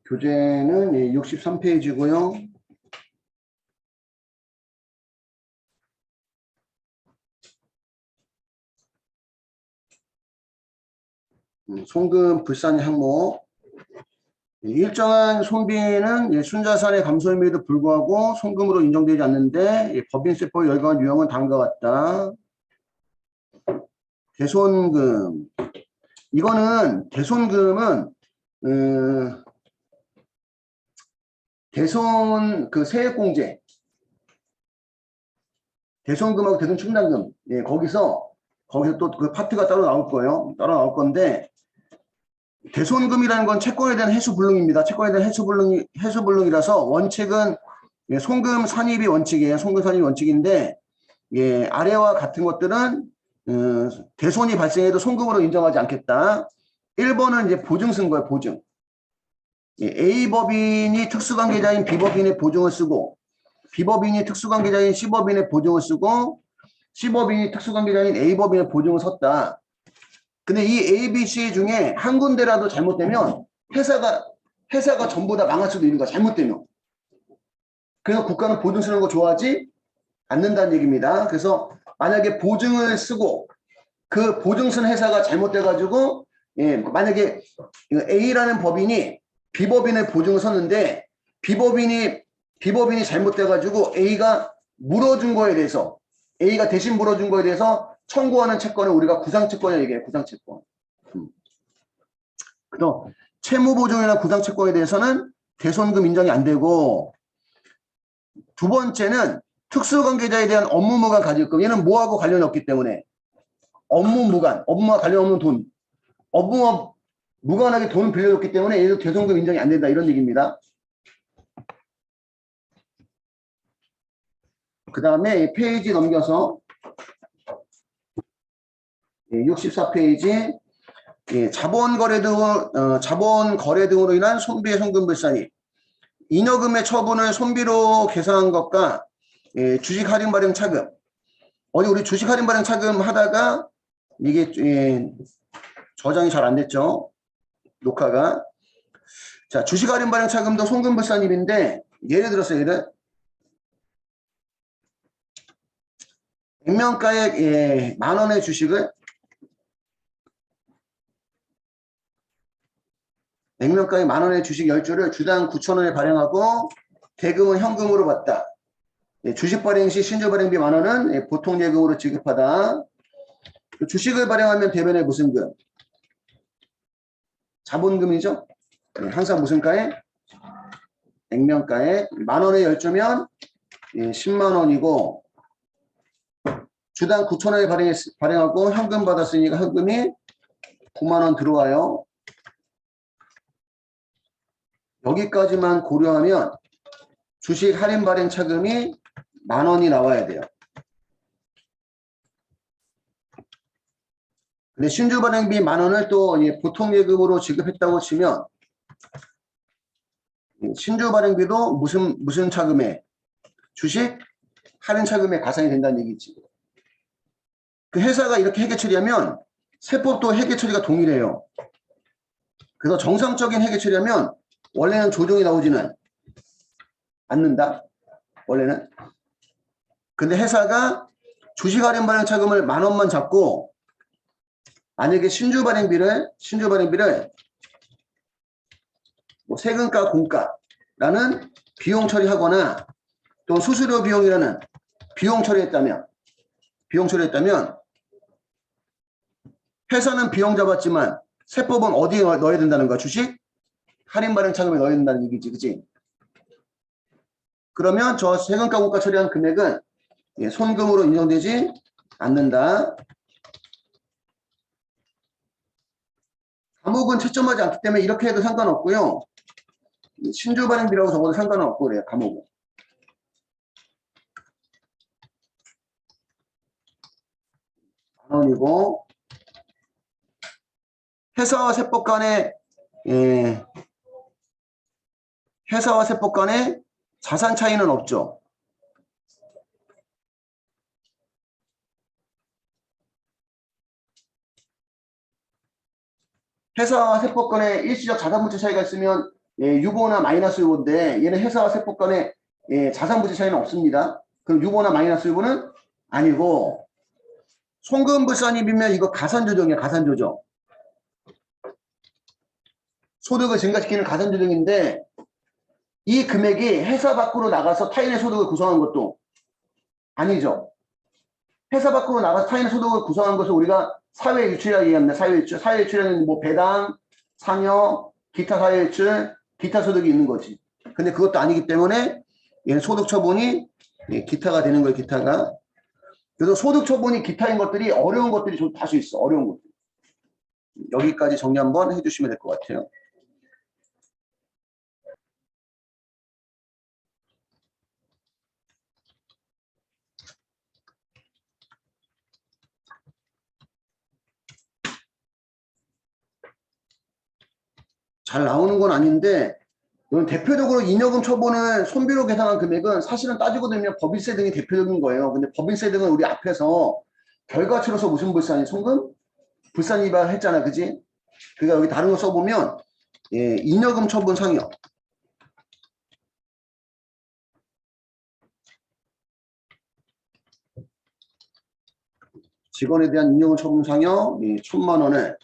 교재는 63페이지고요. 송금 불산의 항목. 일정한 손비는 순자산의 감소임에도 불구하고 송금으로 인정되지 않는데 법인세법의 열거한 유형은 다음과 같다. 대손금. 이거는 대손금은 대손 세액공제, 대손금하고 대손충당금, 거기서 또 그 파트가 따로 나올 거예요. 따로 나올 건데, 대손금이라는 건 채권에 대한 해수불능입니다. 채권에 대한 해수불능이라서 원칙은 송금 산입이 원칙이에요. 송금 산입이 원칙인데, 아래와 같은 것들은 대손이 발생해도 송금으로 인정하지 않겠다. 1번은 이제 보증 쓴 거예요. 보증. A법인이 특수관계자인 B법인의 보증을 쓰고, B법인이 특수관계자인 C법인의 보증을 쓰고, C법인이 특수관계자인 A법인의 보증을 섰다. 근데 이 A, B, C 중에 한 군데라도 잘못되면 회사가 전부 다 망할 수도 있는 거야. 잘못되면. 그래서 국가는 보증 쓰는 거 좋아하지 않는다는 얘기입니다. 그래서 만약에 보증을 쓰고 그 보증 쓴 회사가 잘못돼가지고 만약에 A라는 법인이 B법인의 보증을 섰는데 B법인이 잘못돼가지고 A가 물어준 거에 대해서 A가 대신 물어준 거에 대해서 청구하는 채권을 우리가 구상채권이라고 얘기해요. 구상채권. 그래서 채무보증이나 구상채권에 대해서는 대손금 인정이 안 되고, 두 번째는 특수관계자에 대한 업무무관 가질금. 얘는 뭐하고 관련이 없기 때문에 업무무관, 업무와 관련 없는 돈, 업무와 무관하게 돈 빌려줬기 때문에 얘도 대손금 인정이 안 된다. 이런 얘기입니다. 그 다음에 페이지 넘겨서 64페이지 자본거래 등으로 인한 손비의 송금불산이 잉여금의 처분을 손비로 계산한 것과 주식 할인 발행 차금. 어제 우리 주식 할인 발행 차금 하다가 이게 저장이 잘 안 됐죠. 녹화가. 자, 주식 할인 발행 차금도 송금불산입인데 예를 들어서 액면가액 10,000원의 주식을 액면가액 10,000원의 주식 10주를 주당 9,000원에 발행하고 대금은 현금으로 받다. 주식 발행 시 신주 발행비 10,000원은 보통 예금으로 지급하다. 주식을 발행하면 대변에 무슨 금? 자본금이죠. 항상 무슨 가에? 액면가액 10,000원에 10주면 100,000원이고 주당 9,000원에 발행하고 현금 받았으니까 현금이 90,000원 들어와요. 여기까지만 고려하면 주식 할인 발행 차금이 10,000원이 나와야 돼요. 근데 신주 발행비 10,000원을 또 보통 예금으로 지급했다고 치면 신주 발행비도 무슨 차금에? 주식 할인 차금에 가산이 된다는 얘기지. 그 회사가 이렇게 회계 처리하면 세법도 회계 처리가 동일해요. 그래서 정상적인 회계 처리하면 원래는 조정이 나오지는 않는다. 원래는. 근데 회사가 주식 할인 발행 차금을 10,000원만 잡고 만약에 신주 발행비를 뭐 세금가 공가라는 비용 처리하거나 또 수수료 비용이라는 비용 처리했다면 회사는 비용 잡았지만 세법은 어디에 넣어야 된다는 거야? 주식 할인 발행 차금에 넣어야 된다는 얘기지, 그치? 그러면 저 세금가 공가 처리한 금액은 손금으로 인정되지 않는다. 감옥은 채점하지 않기 때문에 이렇게 해도 상관없고요. 신주 발행비라고 적어도 상관은 없고 그래요. 감옥은. 만원이고 회사와 세법 간의 자산 차이는 없죠. 회사와 세법 간의 일시적 자산 부채 차이가 있으면 예, 유보나 마이너스 유보인데 얘는 회사와 세법 간에 예, 자산부채 차이는 없습니다. 그럼 유보나 마이너스 유보는 아니고 송금불산입이면 이거 가산조정이야. 가산조정. 소득을 증가시키는 가산조정인데 이 금액이 회사 밖으로 나가서 타인의 소득을 구성한 것도 아니죠. 회사 밖으로 나가서 타인의 소득을 구성한 것을 우리가 사회유출이라고 얘기합니다. 사회유출. 사회유출은 뭐 배당, 상여, 기타 사회유출, 기타 소득이 있는 거지. 근데 그것도 아니기 때문에 얘는 소득 처분이 기타가 되는 거예요. 기타가. 그래서 소득 처분이 기타인 것들이 어려운 것들이 좀 다수 있어. 어려운 것들. 여기까지 정리 한번 해주시면 될 것 같아요. 잘 나오는 건 아닌데 이건 대표적으로 잉여금 처분을 손비로 계산한 금액은 사실은 따지고 보면 법인세 등이 대표적인 거예요. 근데 법인세 등은 우리 앞에서 결과치로서 무슨 불산이 송금? 불산이바 했잖아. 그지? 그러니까 여기 다른 거 써보면 예, 잉여금 처분 상여. 직원에 대한 잉여금 처분 상여 1,000만 원을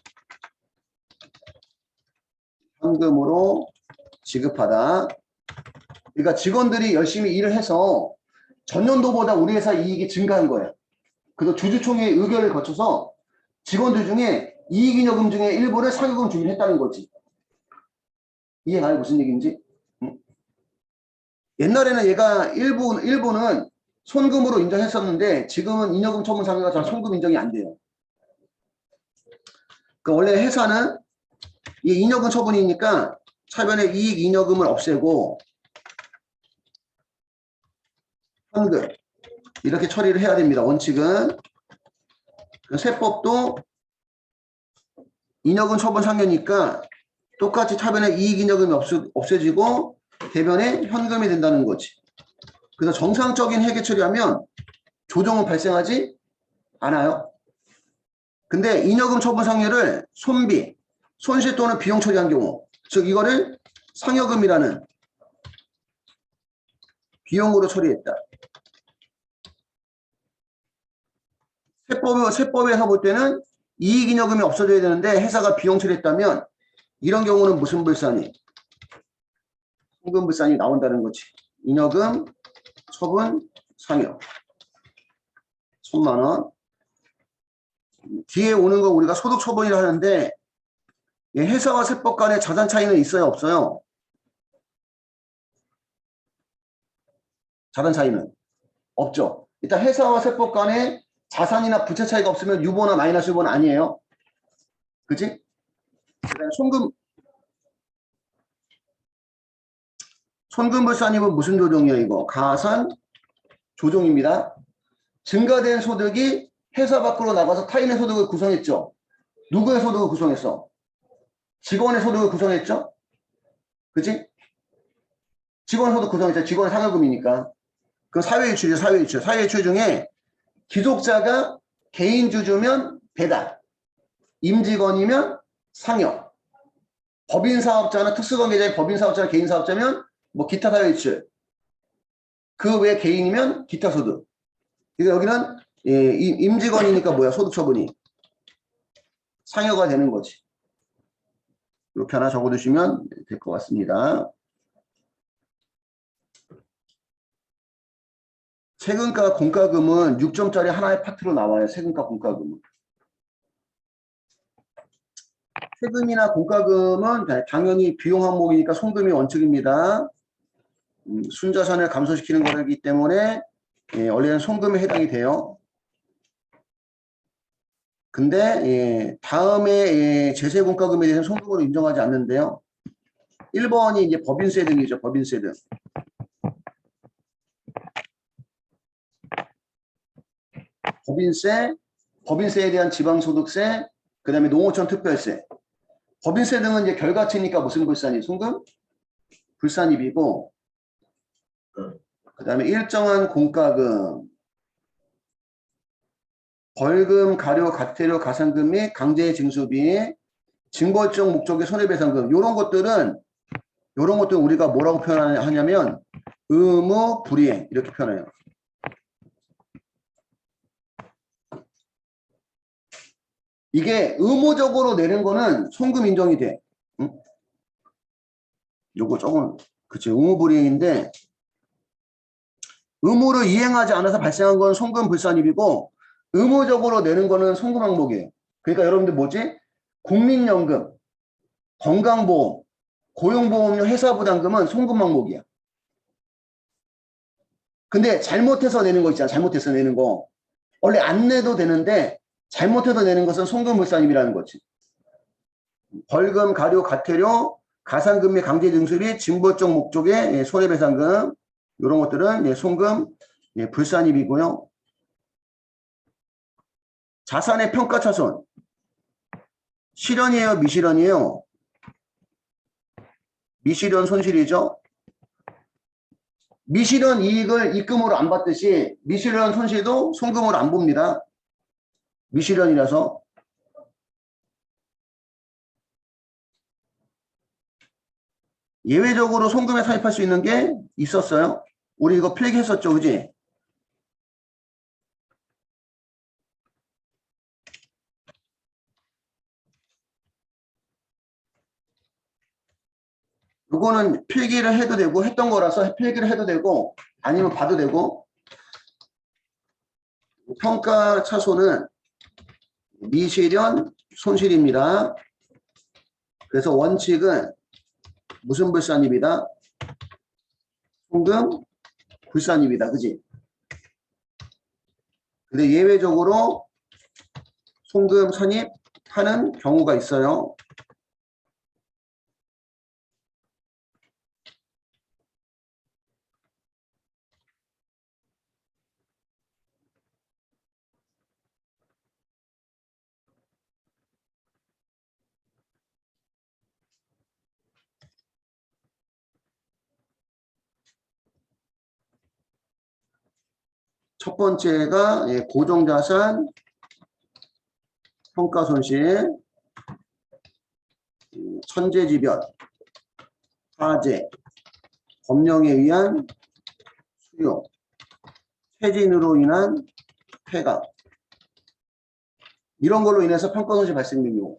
현금으로 지급하다. 그러니까 직원들이 열심히 일을 해서 전년도보다 우리 회사 이익이 증가한 거예요. 그래서 주주총회 의결을 거쳐서 직원들 중에 이익잉여금 중에 일부를 상여금 주기로 했다는 거지. 이해가요? 무슨 얘기인지? 응? 옛날에는 얘가 일부는 손금으로 인정했었는데 지금은 잉여금 처분 상여가 잘 손금 인정이 안 돼요. 그러니까 원래 회사는 이 잉여금 처분이니까 차변에 이익잉여금을 없애고 현금 이렇게 처리를 해야 됩니다. 원칙은. 세법도 잉여금 처분 상여니까 똑같이 차변에 이익잉여금이 없어지고 대변에 현금이 된다는 거지. 그래서 정상적인 회계 처리하면 조정은 발생하지 않아요. 근데 잉여금 처분 상여를 손비, 손실 또는 비용 처리한 경우, 즉 이거를 상여금이라는 비용으로 처리했다. 세법에서 볼 때는 이익잉여금이 없어져야 되는데 회사가 비용 처리했다면 이런 경우는 무슨 불산이? 송금불산이 나온다는 거지. 잉여금 처분 상여 1,000만 원. 뒤에 오는 거 우리가 소득 처분이라 하는데 회사와 세법 간의 자산 차이는 있어요? 없어요? 자산 차이는 없죠. 일단 회사와 세법 간에 자산이나 부채 차이가 없으면 유보나 마이너스 유보는 아니에요. 그치? 손금불산입은 무슨 조정이에요? 이거 가산 조정입니다. 증가된 소득이 회사 밖으로 나가서 타인의 소득을 구성했죠. 누구의 소득을 구성했어? 직원의 소득을 구성했죠. 그치? 직원 소득 구성했죠. 직원의 상여금이니까. 그 사회유출이죠. 사회유출. 사회유출 중에 기속자가 개인주주면 배당, 임직원이면 상여, 법인사업자나 특수관계자의 법인사업자나 개인사업자면 뭐 기타 사회유출, 그 외 개인이면 기타 소득. 그러니까 여기는 예, 임직원이니까 뭐야? 소득 처분이 상여가 되는 거지. 이렇게 하나 적어두시면 될 것 같습니다. 세금과 공과금은 6점짜리 하나의 파트로 나와요. 세금과 공과금은. 세금이나 공과금은 당연히 비용 항목이니까 송금이 원칙입니다. 순자산을 감소시키는 거기 때문에 원래는 송금에 해당이 돼요. 근데 다음에 제세 공과금에 대해서는 송금으로 인정하지 않는데요. 1번이 이제 법인세 등이죠. 법인세 등. 법인세에 대한 지방소득세, 그 다음에 농어촌 특별세. 법인세 등은 이제 결과치니까 무슨 불산이? 송금? 불산입이고, 그 다음에 일정한 공과금, 벌금, 가료, 가태료, 가산금 및 강제징수비, 징벌적 목적의 손해배상금 이런 것들은 이런 것도 우리가 뭐라고 표현하냐면 의무 불이행 이렇게 표현해요. 이게 의무적으로 내는 거는 송금 인정이 돼. 응? 요거 조금 그치 의무 불이행인데 의무를 이행하지 않아서 발생한 건 송금 불산입이고 의무적으로 내는 거는 송금 항목이에요. 그러니까 여러분들 뭐지? 국민연금, 건강보험, 고용보험료 회사부담금은 송금 항목이야. 근데 잘못해서 내는 거 있잖아. 잘못해서 내는 거. 원래 안 내도 되는데 잘못해서 내는 것은 송금 불산입이라는 거지. 벌금, 가료, 과태료, 가산금 및 강제징수비, 징벌적 목적의 손해배상금 이런 것들은 송금 불산입이고요. 자산의 평가차손 실현이에요, 미실현이에요? 미실현 손실이죠. 미실현 이익을 입금으로 안 받듯이 미실현 손실도 송금으로 안 봅니다. 미실현이라서. 예외적으로 송금에 사입할 수 있는 게 있었어요. 우리 이거 필기했었죠, 그지? 이거는 필기를 해도 되고 했던 거라서 필기를 해도 되고 아니면 봐도 되고 평가 차손은 미실현 손실입니다. 그래서 원칙은 무슨 불산입이다? 송금 불산입이다. 그지? 근데 예외적으로 송금 산입하는 경우가 있어요. 첫 번째가 고정자산 평가손실, 천재지변, 화재, 법령에 의한 수용, 퇴진으로 인한 폐각 이런 걸로 인해서 평가손실 발생된 경우.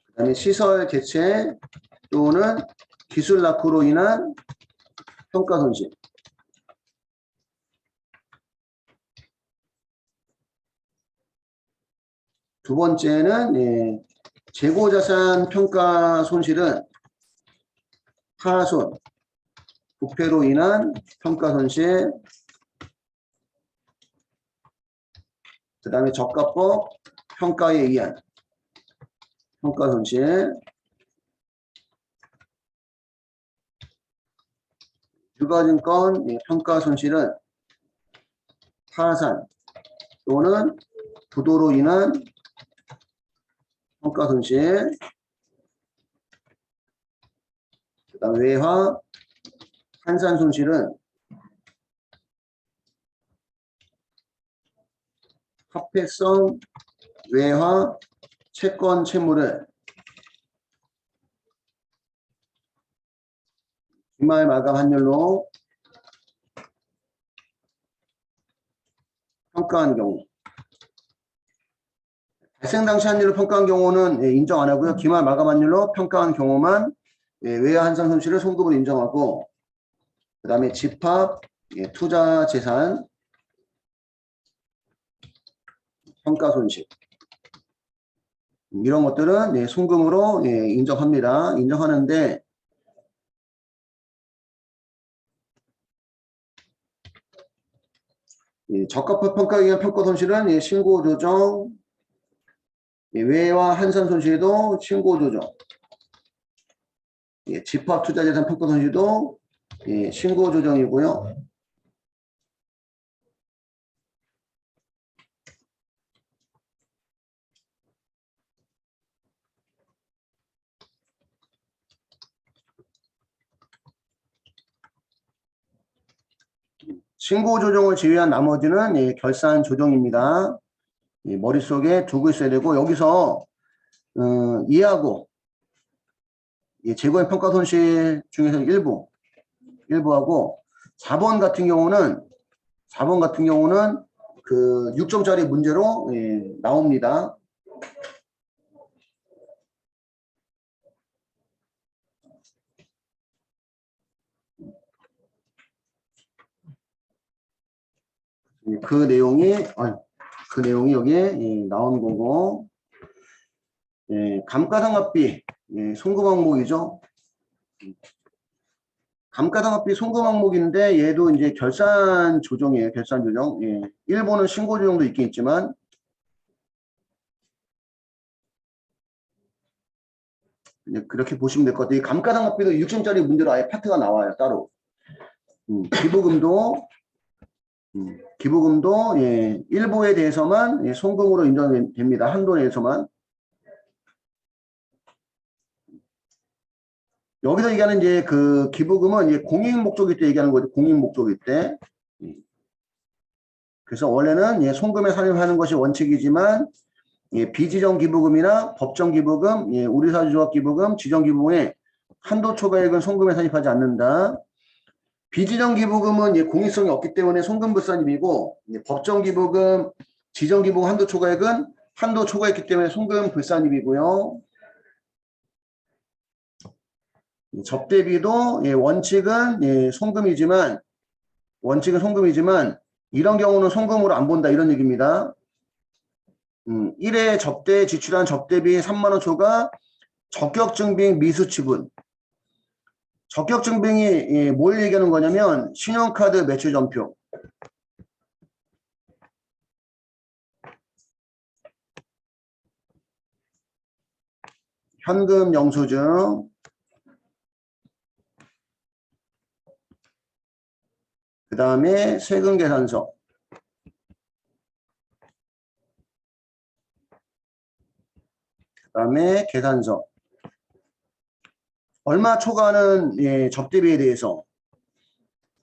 그 다음에 시설 개체 또는 기술 낙후로 인한 평가손실. 두 번째는 재고자산 평가 손실은 하손, 부패로 인한 평가 손실, 그 다음에 저가법 평가에 의한 평가 손실, 유가증권 평가 손실은 파산 또는 부도로 인한 평가 손실, 그 다음 외화, 환산 손실은 화폐성 외화 채권 채무를 기말 마감 환율로 평가한 경우. 발생 당시 환율로 평가한 경우는 인정 안 하고요. 기말 마감 환율로 평가한 경우만 외화 환산 손실을 송금으로 인정하고, 그 다음에 집합 투자 재산 평가 손실 이런 것들은 송금으로 인정합니다. 인정하는데 적합한 평가에 의한 평가 손실은 신고 조정, 외화 환산 손실도 신고 조정, 집합 투자 재산 평가 손실도 신고 조정이고요. 신고 조정을 제외한 나머지는 결산 조정입니다. 머릿속에 두고 있어야 되고, 여기서 이하고 재고의 평가 손실 중에서 일부하고 4번 같은 경우는 그 6점짜리 문제로 나옵니다. 그 내용이 여기에 나온 거고, 감가상각비 송금 항목이죠. 감가상각비 송금 항목인데 얘도 이제 결산 조정이에요. 결산 조정. 일본은 신고 조정도 있긴 있지만 그렇게 보시면 될 것 같아요. 감가상각비도 6점짜리 문제로 아예 파트가 나와요. 따로. 기부금도 일부에 대해서만 송금으로 인정됩니다. 한도 내에서만. 여기서 얘기하는 이제 그 기부금은 이제 공익 목적일 때 얘기하는 거죠. 공익 목적일 때. 그래서 원래는 송금에 산입하는 것이 원칙이지만 비지정 기부금이나 법정 기부금, 우리사주조합 기부금, 지정 기부금에 한도 초과액은 송금에 산입하지 않는다. 비지정 기부금은 공익성이 없기 때문에 송금 불산입이고, 법정 기부금, 지정 기부금 한도 초과액은 한도 초과했기 때문에 송금 불산입이고요. 접대비도 원칙은 송금이지만 이런 경우는 송금으로 안 본다 이런 얘기입니다. 1회 접대에 지출한 접대비 3만 원 초과 적격증빙 미수치분. 적격증빙이 뭘 얘기하는 거냐면 신용카드 매출전표, 현금 영수증, 그 다음에 세금 계산서, 그 다음에 계산서. 얼마 초과하는 접대비에 대해서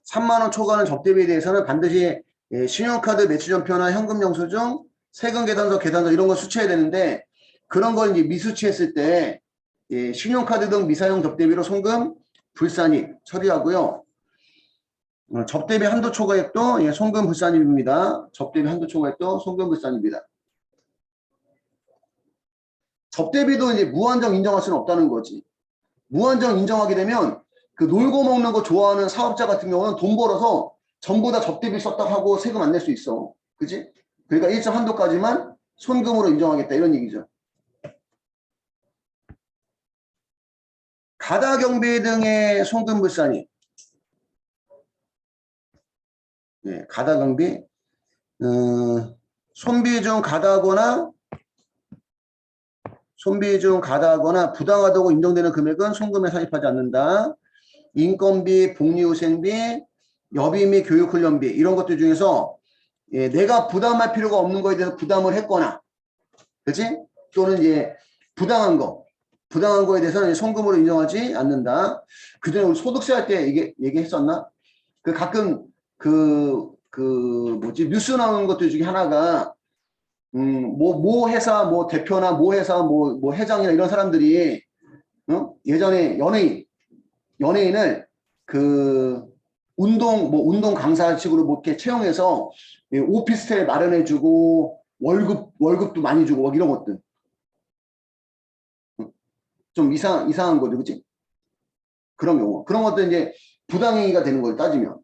3만 원 초과하는 접대비에 대해서는 반드시 신용카드 매출전표나 현금 영수증, 세금 계산서 이런 거 수취해야 되는데 그런 걸 이제 미수취했을 때 신용카드 등 미사용 접대비로 송금 불산입 처리하고요. 접대비 한도 초과액도 송금 불산입입니다. 접대비 한도 초과액도 송금 불산입니다. 접대비도 이제 무한정 인정할 수는 없다는 거지. 무한정 인정하게 되면 그 놀고 먹는 거 좋아하는 사업자 같은 경우는 돈 벌어서 전부 다 접대비 썼다 하고 세금 안 낼 수 있어. 그지? 그러니까 일정 한도까지만 손금으로 인정하겠다 이런 얘기죠. 가다 경비 등의 송금 불산입. 가다 경비. 손비 중 가다하거나 부당하다고 인정되는 금액은 송금에 산입하지 않는다. 인건비, 복리후생비, 여비 및 교육훈련비 이런 것들 중에서 내가 부담할 필요가 없는 거에 대해서 부담을 했거나, 그치? 또는 이제 부당한 거에 대해서는 송금으로 인정하지 않는다. 그전에 우리 소득세 할 때 얘기했었나? 그 가끔 뉴스 나오는 것들 중에 하나가 모 회사 뭐 대표나 모 회사 뭐 회장이나 이런 사람들이 예전에 연예인을 그 운동 강사식으로 뭐 이렇게 채용해서 오피스텔 마련해주고 월급도 많이 주고 뭐 이런 것들 좀 이상한 거죠, 그치? 그런 경우 그런 것들 이제 부당행위가 되는 거예요, 따지면.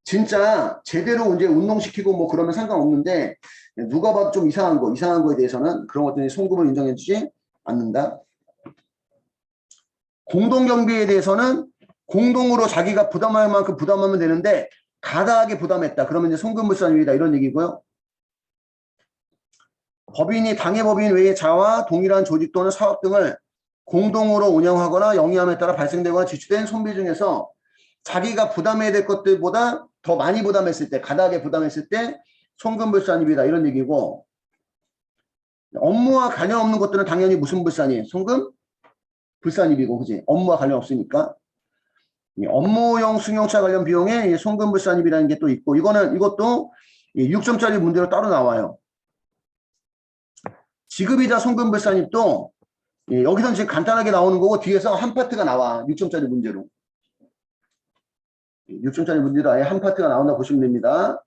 진짜 제대로 이제 운동시키고 뭐 그러면 상관없는데 누가 봐도 좀 이상한 거에 대해서는 그런 것들이 송금을 인정해주지 않는다. 공동경비에 대해서는 공동으로 자기가 부담할 만큼 부담하면 되는데 가다하게 부담했다. 그러면 이제 송금불산입니다. 이런 얘기고요. 법인이 당해법인 외의 자와 동일한 조직 또는 사업 등을 공동으로 운영하거나 영위함에 따라 발생되거나 지출된 손비 중에서 자기가 부담해야 될 것들보다 더 많이 부담했을 때, 가다하게 부담했을 때 송금불산입니다. 이런 얘기고, 업무와 관련 없는 것들은 당연히 무슨 불산이에요? 송금 불산입이고, 그지? 업무와 관련 없으니까. 업무용 승용차 관련 비용에 송금불산입이라는 게 또 있고, 이것도 6점짜리 문제로 따로 나와요. 지급이자 송금불산입도 여기서는 지금 간단하게 나오는 거고 뒤에서 한 파트가 나와. 6점짜리 문제로. 6점짜리 문제로 아예 한 파트가 나온다 보시면 됩니다.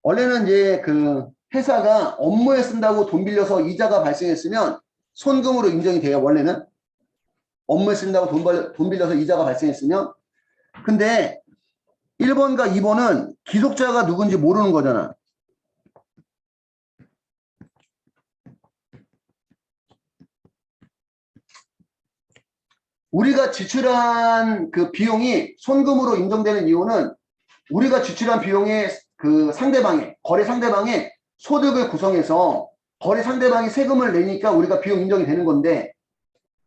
원래는 이제 그 회사가 업무에 쓴다고 돈 빌려서 이자가 발생했으면 손금으로 인정이 돼요. 원래는 업무에 쓴다고 돈 빌려서 이자가 발생했으면. 근데 1번과 2번은 기속자가 누군지 모르는 거잖아. 우리가 지출한 그 비용이 손금으로 인정되는 이유는 우리가 지출한 비용의 그 거래 상대방의 소득을 구성해서 거래 상대방이 세금을 내니까 우리가 비용 인정이 되는 건데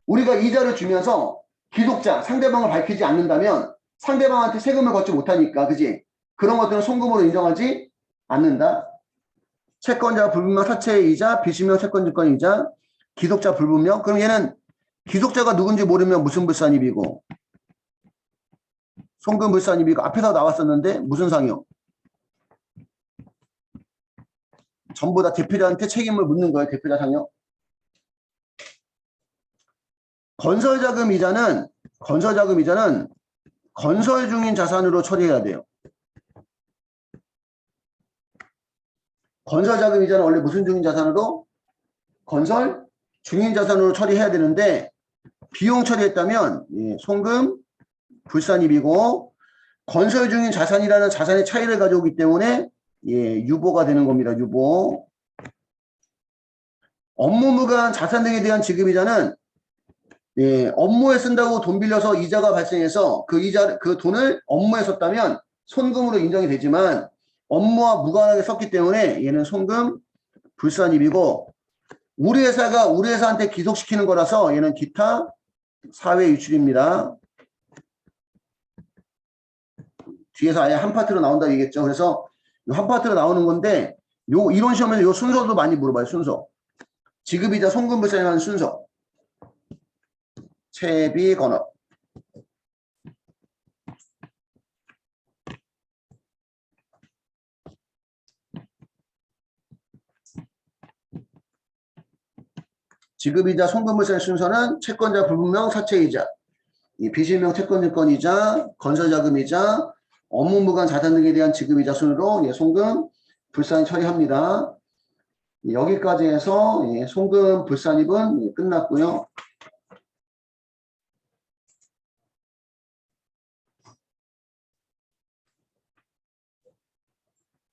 우리가 이자를 주면서 기속자, 상대방을 밝히지 않는다면 상대방한테 세금을 걷지 못하니까, 그지? 그런 것들은 송금으로 인정하지 않는다. 채권자 불분명 사채의 이자, 비실명 채권증권 이자, 기속자 불분명. 그럼 얘는 기속자가 누군지 모르면 무슨 불산입이고 송금 불산입이고 앞에서 나왔었는데 무슨 상이요? 전부 다 대표자한테 책임을 묻는 거예요. 대표자 상이요. 건설자금 이자는 건설 중인 자산으로 처리해야 돼요. 건설 자금 이자는 원래 무슨 중인 자산으로? 건설 중인 자산으로 처리해야 되는데 비용 처리했다면 송금 불산입이고 건설 중인 자산이라는 자산의 차이를 가져오기 때문에 유보가 되는 겁니다. 유보. 업무 무관 자산 등에 대한 지급이자는 업무에 쓴다고 돈 빌려서 이자가 발생해서 그 돈을 업무에 썼다면 손금으로 인정이 되지만 업무와 무관하게 썼기 때문에 얘는 송금 불산입이고 우리 회사가 우리 회사한테 기속시키는 거라서 얘는 기타 사회 유출입니다. 뒤에서 아예 한 파트로 나온다 얘기했죠. 그래서 한 파트로 나오는 건데 이런 시험에서 요 순서도 많이 물어봐요. 순서. 지급이자 송금 불산이라는 순서. 채비 건업. 지급이자 송금불산의 순서는 채권자 불분명 사채이자, 비실명 채권증권이자, 건설자금이자, 업무무관 자산 등에 대한 지급이자 순으로 송금 불산 처리합니다. 여기까지 해서 송금 불산입은 끝났고요.